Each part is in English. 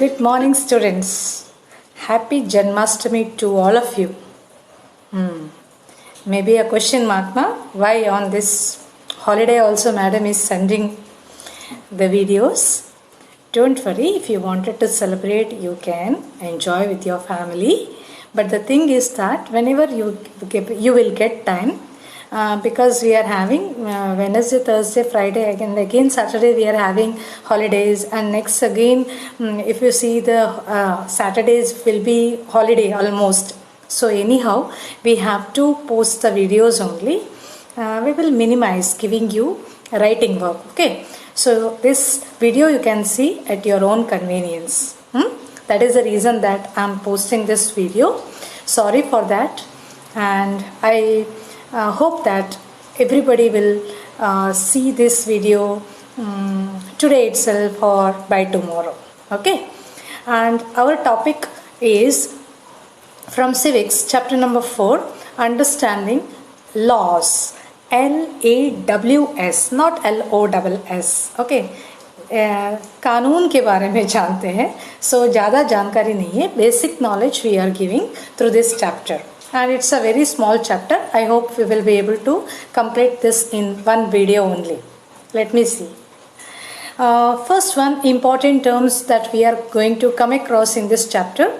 Good morning, students. Happy Janmashtami to all of you. Maybe a question mark, na? Why on this holiday also Madam is sending the videos? Don't worry, if you wanted to celebrate, you can enjoy with your family. But the thing is that whenever you will get time, because we are having Wednesday, Thursday, Friday, again Saturday we are having holidays, and next again if you see the Saturdays will be holiday almost. So anyhow we have to post the videos only. We will minimize giving you writing work. Okay, so this video you can see at your own convenience. That is the reason that I am posting this video. Sorry for that, and I hope that everybody will see this video today itself or by tomorrow. Okay, and our topic is from civics, chapter number 4, understanding laws. LAWS, not LOSS. Okay, कानून के बारे में जानते हैं. So ज़्यादा जानकारी नहीं है. Basic knowledge we are giving through this chapter. And it's a very small chapter. I hope we will be able to complete this in one video only. Let me see. First one, important terms that we are going to come across in this chapter.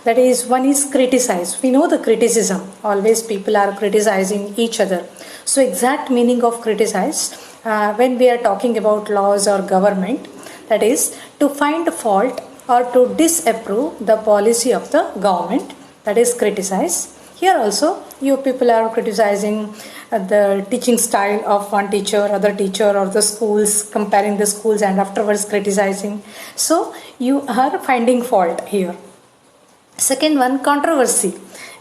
That is, one is criticize. We know the criticism. Always people are criticizing each other. So exact meaning of criticize when we are talking about laws or government, that is to find fault or to disapprove the policy of the government. That is criticize. Here also you people are criticizing the teaching style of one teacher, other teacher, or the schools, comparing the schools and afterwards criticizing. So you are finding fault here. Second one, controversy.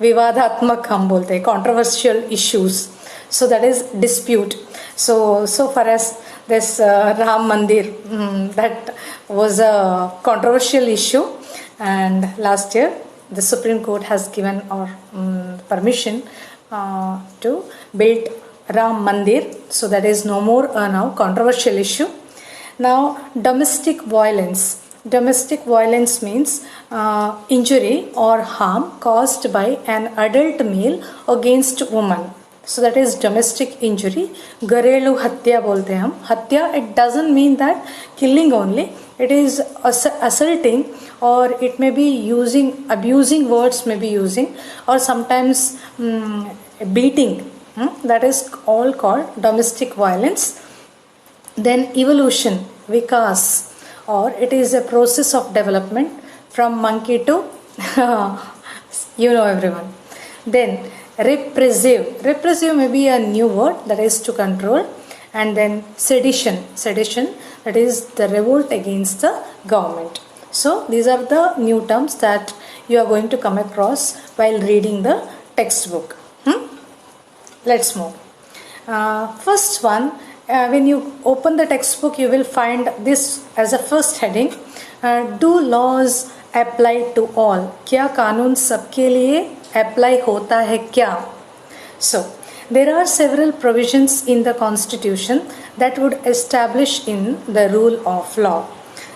विवादात्मक हम बोलते हैं, controversial issues. So that is dispute. So far as this Ram Mandir, that was a controversial issue, and last year the Supreme Court has given or permission to build Ram Mandir. So that is no more now controversial issue. Now domestic violence. Domestic violence means injury or harm caused by an adult male against woman. So that is domestic injury. घरेलू हत्या बोलते हैं हम. हत्या, it doesn't mean that killing only. It is assaulting, or it may be using, abusing words may be using, or sometimes beating. That is all called domestic violence. Then evolution, vikas, or it is a process of development from monkey to you know everyone. Then repressive. Repressive may be a new word, that is to control. And then sedition. Sedition, that is the revolt against the government. So these are the new terms that you are going to come across while reading the textbook. Let's move. First one, when you open the textbook, you will find this as a first heading. Do laws apply to all? क्या कानून सबके लिए apply होता है क्या? So there are several provisions in the Constitution that would establish in the rule of law.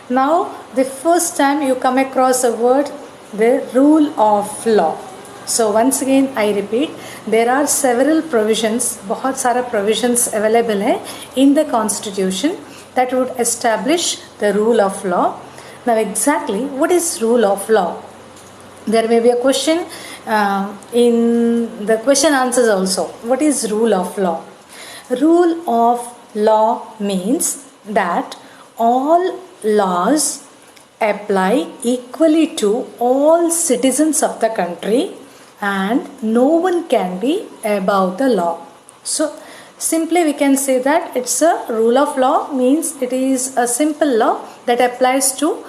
Now the first time you come across a word, the rule of law. So once again I repeat, there are several provisions, बहुत सारा provisions available है in the Constitution that would establish the rule of law. Now exactly what is rule of law? There may be a question in the question answers also. What is rule of law? Rule of law means that all laws apply equally to all citizens of the country and no one can be above the law. So simply we can say that it's a rule of law, means it is a simple law that applies to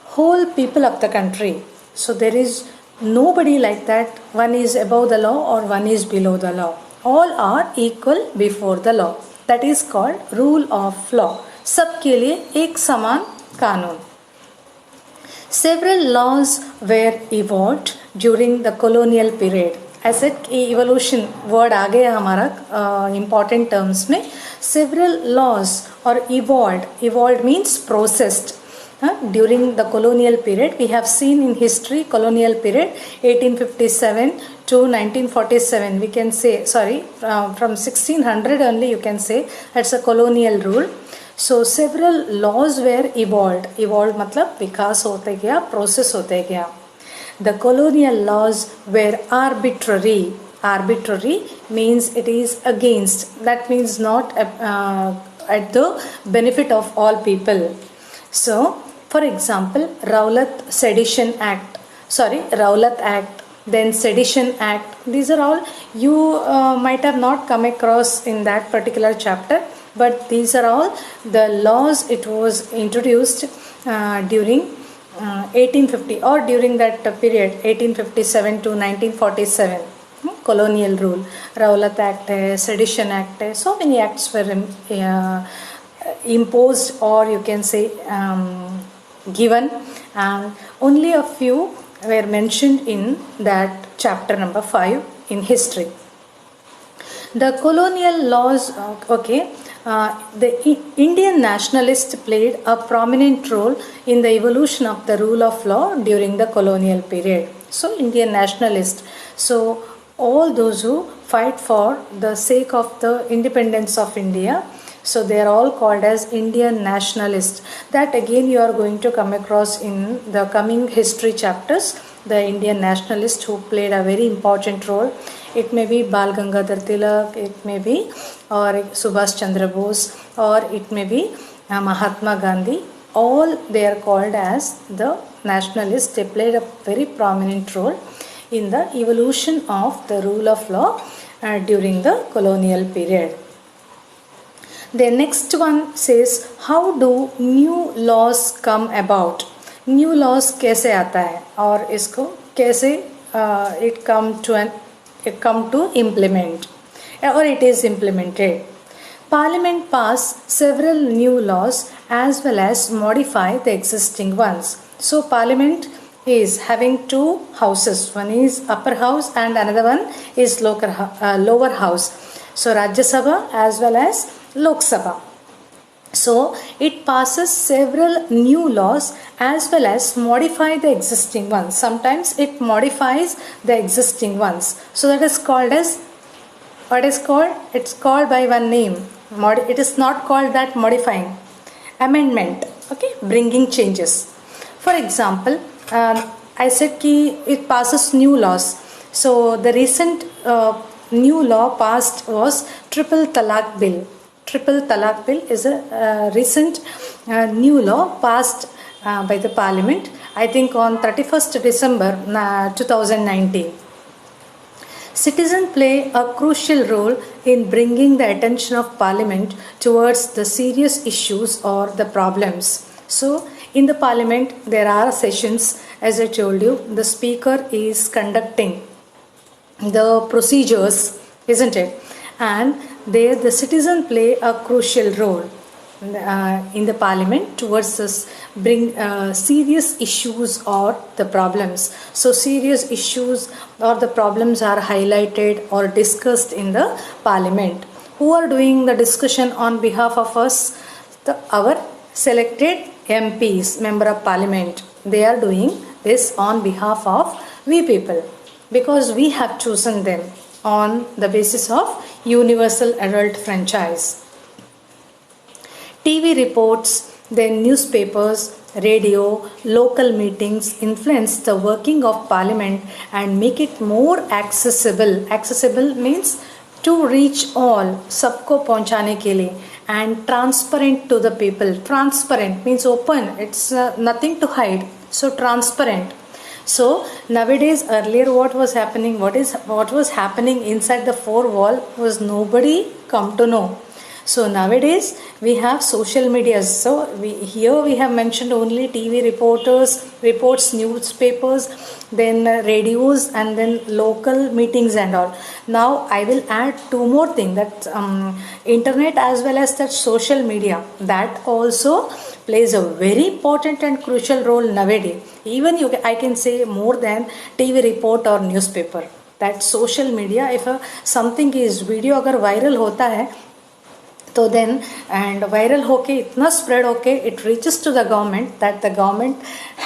whole people of the country. So there is nobody like that one is above the law or one is below the law. All are equal before the law. That is called rule of law. सबके लिए एक समान कानून. Several laws were evolved during the colonial period. ऐसे evolution word आ गया हमारा important terms में. Several laws or evolved means processed. during the colonial period. We have seen in history colonial period 1857 to 1947, we can say, sorry, from 1600 only you can say that's a colonial rule. So several laws were evolved. Evolved मतलब विकास होते गया, process होते गया. The colonial laws were arbitrary. Arbitrary means it is against. That means not at the benefit of all people. So, for example, Rowlatt Sedition Act. Sorry, Rowlatt Act. Then Sedition Act. These are all you might have not come across in that particular chapter. But these are all the laws. It was introduced during 1850 or during that period 1857 to 1947. Colonial rule. Rowlatt Act hai, Sedition Act hai. So many acts were imposed, or you can say given, and only a few were mentioned in that chapter number 5 in history. The colonial laws, the Indian nationalists played a prominent role in the evolution of the rule of law during the colonial period. So Indian nationalists, so all those who fight for the sake of the independence of India, so they are all called as Indian nationalists. That again you are going to come across in the coming history chapters, the Indian nationalists who played a very important role. It may be Bal Gangadhar Tilak, it may be or Subhash Chandra Bose, or it may be Mahatma Gandhi. All they are called as the nationalists. They played a very prominent role in the evolution of the rule of law during the colonial period. The next one says, how do new laws come about? New laws कैसे आता है और इसको कैसे it come to implement or it is implemented. Parliament passed several new laws as well as modify the existing ones. So Parliament is having two houses. One is upper house and another one is lower house. So Rajya Sabha as well as Lok Sabha. So it passes several new laws as well as modify the existing ones. Sometimes it modifies the existing ones. So that is called as, what is called? It's called by one name. It is not called that modifying. Amendment. Okay, bringing changes. For example, I said ki it passes new laws. So the recent new law passed was Triple Talaq Bill. Triple Talaq Bill is a recent new law passed by the Parliament, I think on 31st December 2019. Citizens play a crucial role in bringing the attention of Parliament towards the serious issues or the problems. So, in the Parliament, there are sessions, as I told you, the Speaker is conducting the procedures, isn't it? And there the citizen play a crucial role in the Parliament towards this bring serious issues or the problems. So serious issues or the problems are highlighted or discussed in the Parliament. Who are doing the discussion on behalf of us? Our selected MPs, Member of Parliament. They are doing this on behalf of we people because we have chosen them on the basis of universal adult franchise. TV reports, then newspapers, radio, local meetings influence the working of Parliament and make it more accessible. Accessible means to reach all, सबको पहुंचाने के लिए, and transparent to the people. Transparent means open. It's nothing to hide. So transparent. So nowadays, earlier what was happening, what was happening inside the four wall was nobody come to know. So nowadays we have social media. So here we have mentioned only TV reports, newspapers, then radios, and then local meetings and all. Now I will add two more things, that internet as well as that social media, that also plays a very important and crucial role nowadays. Even I can say more than TV report or newspaper. That social media, if something is video अगर viral होता है, तो then and viral होके इतना spread होके it reaches to the government that the government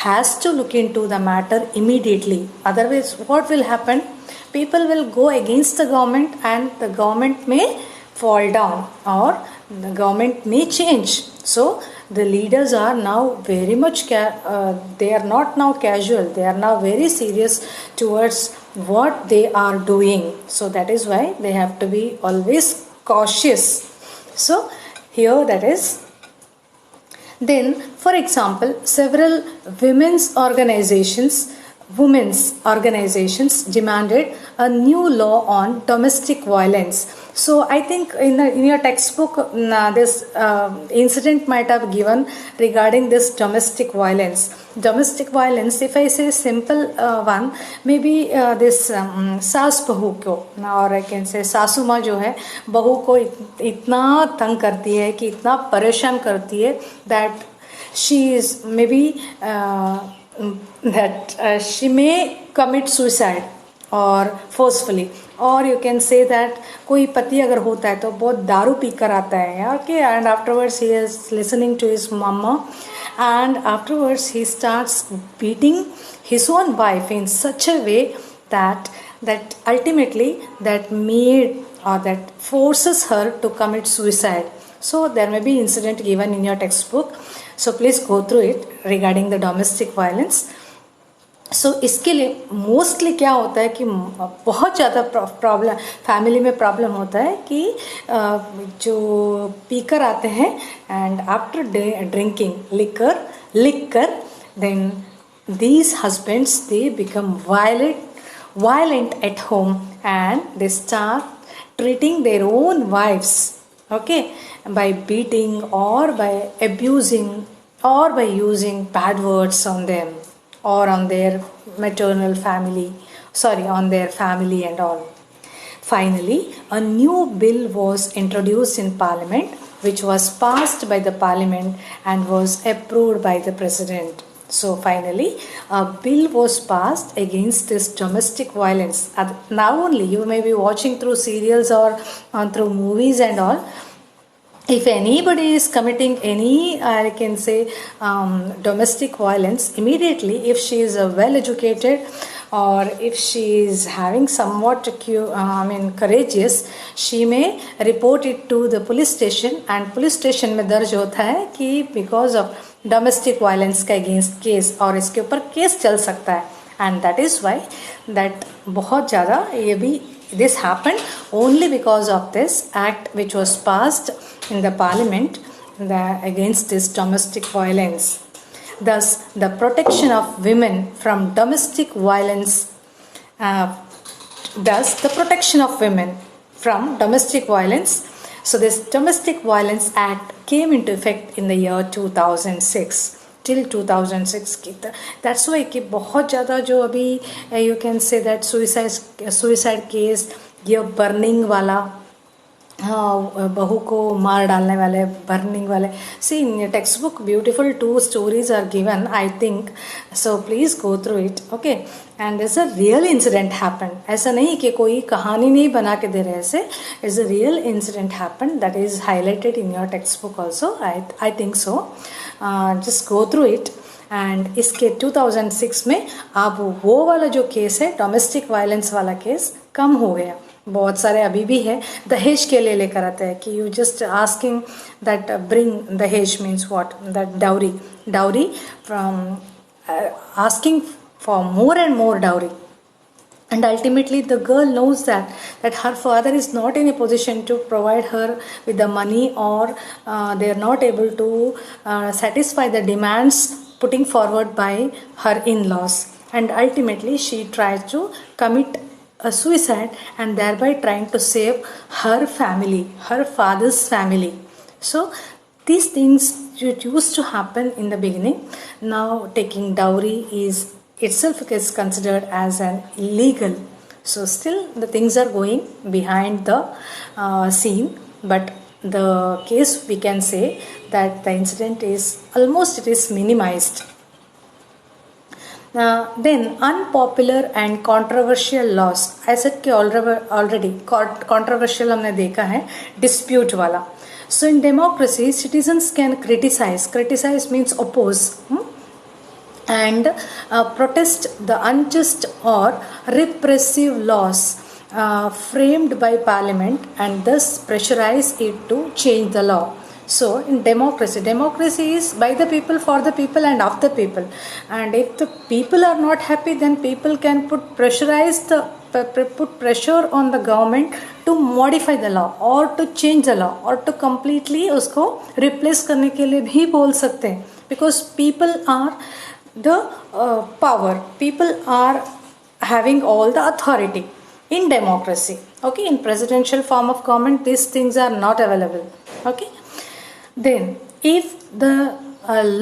has to look in to the matter immediately. Otherwise what will happen, people will go against the government and the government may fall down or the government may change. So the leaders are now very much they are not now casual, they are now very serious towards what they are doing. So that is why they have to be always cautious. So here that is. Then for example, several women's organizations demanded a new law on domestic violence. So I think in your textbook this incident might have given regarding this domestic violence. Domestic violence, if I say simple one, maybe this सास बहू को, और I can say सासू माँ जो है बहू को इतना तंग करती है कि इतना परेशान करती है that she is maybe she may commit suicide or forcefully, or you can say that कोई पति अगर होता है तो बहुत दारू पी कर आता है, okay, and afterwards he is listening to his mama and afterwards he starts beating his own wife in such a way that ultimately that made or that forces her to commit suicide. So there may be incident given in your textbook, so please go through it regarding the domestic violence. सो इसके लिए mostly क्या होता है कि बहुत ज़्यादा problem family में problem होता है कि जो पीकर आते हैं and after drinking liquor then these husbands they become violent at home and they start treating their own wives, okay, by beating or by abusing or by using bad words on them or on their maternal family, on their family and all. Finally, a new bill was introduced in Parliament which was passed by the Parliament and was approved by the President. So finally, a bill was passed against this domestic violence. Now only you may be watching through serials or through movies and all. If anybody is committing any, I can say, domestic violence, immediately, if she is well educated or if she is having somewhat courageous, she may report it to the police station and police station में दर्ज होता है कि because of domestic violence का against case और इसके ऊपर case चल सकता है. And that is why that बहुत ज़्यादा ये भी this happened only because of this act which was passed in the Parliament against this domestic violence. Thus, the protection of women from domestic violence. So this Domestic Violence Act came into effect in the year 2006. Till 2006. That's why कि बहुत ज़्यादा जो अभी you can say that suicide case, ये burning वाला, बहू को मार डालने वाले, बर्निंग वाले. See in your textbook beautiful 2 stories are given, I think, so please go through it, okay. And there's a real incident happened. ऐसा नहीं कि कोई कहानी नहीं बना के दे रहे ऐसे. It's a real incident happened that is highlighted in your textbook also. I think so. Just go through it. And इसके 2006 में अब वो वाला जो केस है डोमेस्टिक वायलेंस वाला केस कम हो गया. बहुत सारे अभी भी है दहेज के लिए लेकर आते हैं कि you just asking that bring dahej means what that dowry from asking for more and more dowry. And ultimately the girl knows that her father is not in a position to provide her with the money or they are not able to satisfy the demands putting forward by her in-laws. And ultimately she tries to commit a suicide and thereby trying to save her family, her father's family. So these things used to happen in the beginning. Now taking dowry itself is considered as an illegal. So still the things are going behind the scene, but the case we can say that the incident is minimized. Then unpopular and controversial laws. I said कि already controversial हमने देखा है dispute वाला. So in democracy, citizens can criticize means oppose, and protest the unjust or repressive laws framed by parliament, and thus pressurize it to change the law. So in democracy is by the people, for the people, and of the people. And if the people are not happy, then people can put pressure on the government to modify the law or to change the law or to completely उसको replace करने के लिए भी बोल सकते हैं, because people are the power, people are having all the authority in democracy. Okay, in presidential form of government these things are not available. Okay, then if the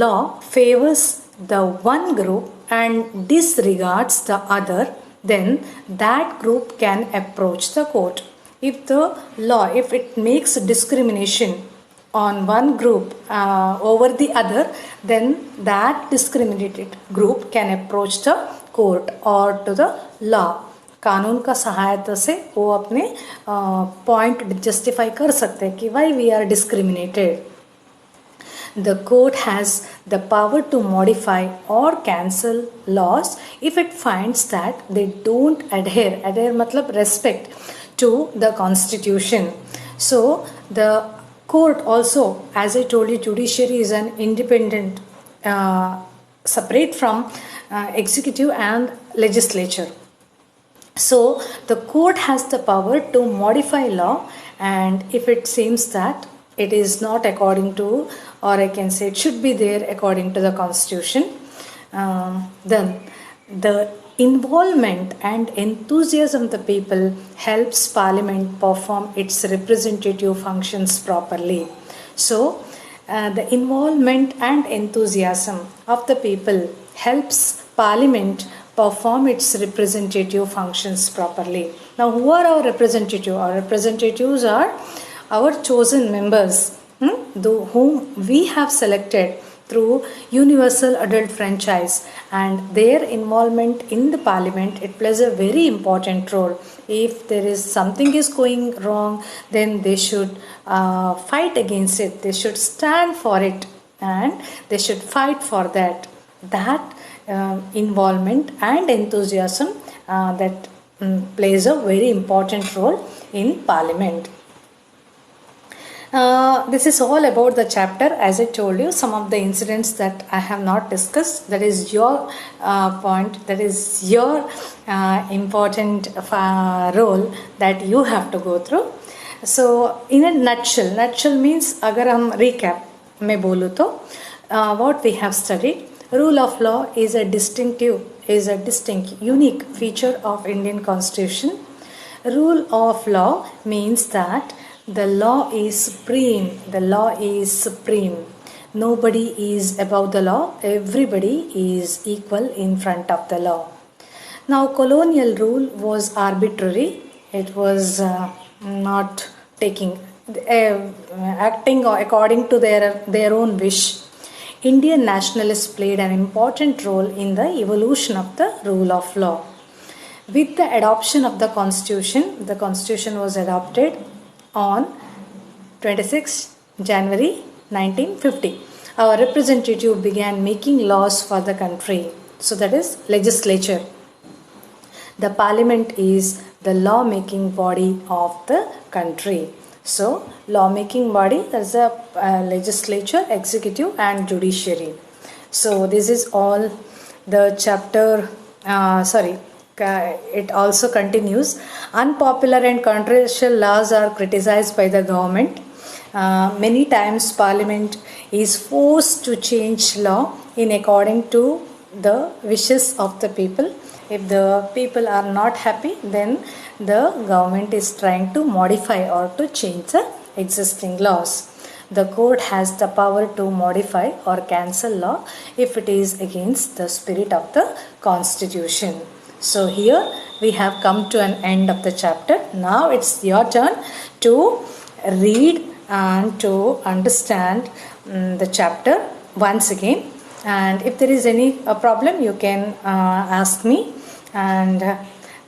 law favors the one group and disregards the other, then that group can approach the court. If the law, if it makes discrimination on one group over the other, then that discriminated group can approach the court or to the law. कानून का सहायता से वो अपने point justify कर सकते हैं कि why we are discriminated. The court has the power to modify or cancel laws if it finds that they don't adhere मतलब respect to the constitution. So the court also, as I told you, judiciary is an independent, separate from executive and legislature. So the court has the power to modify law, and if it seems that it is not according to, or I can say it should be there according to the constitution, then the involvement and enthusiasm of the people helps parliament perform its representative functions properly. So the involvement and enthusiasm of the people helps parliament perform its representative functions properly. Now who are our representative? Our representatives are our chosen members, whom we have selected through universal adult franchise, and their involvement in the parliament, it plays a very important role. If there is something is going wrong, then they should fight against it, they should stand for it, and they should fight for that involvement and enthusiasm that plays a very important role in parliament. This is all about the chapter. As I told you, some of the incidents that I have not discussed, that is your point, that is your important role that you have to go through. So in a nutshell means अगर हम recap में बोलूँ तो what we have studied, rule of law is a distinct, unique feature of Indian Constitution. Rule of law means that the law is supreme. Nobody is above the law. Everybody is equal in front of the law. Now, colonial rule was arbitrary. It was not acting according to their own wish. Indian nationalists played an important role in the evolution of the rule of law. With the adoption of the constitution was adopted on 26 January 1950. Our representative began making laws for the country. So that is legislature. The parliament is the law-making body of the country. So law-making body, there is a legislature, executive and judiciary. So this is all the chapter. It also continues. Unpopular and controversial laws are criticized by the government. Many times parliament is forced to change law in according to the wishes of the people. If the people are not happy, then the government is trying to modify or to change the existing laws. The court has the power to modify or cancel law if it is against the spirit of the constitution. So here we have come to an end of the chapter. Now it's your turn to read and to understand the chapter once again. And if there is any problem, you can ask me. And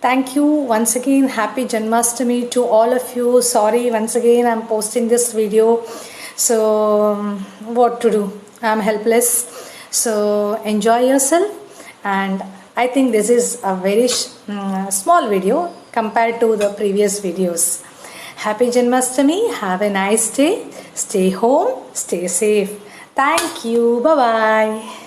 thank you once again. Happy Janmashtami to all of you. Sorry once again I'm posting this video So what to do? I'm helpless. So enjoy yourself, and I think this is a very small video compared to the previous videos. Happy Janmashtami. Have a nice day. Stay home. Stay safe. Thank you. Bye bye.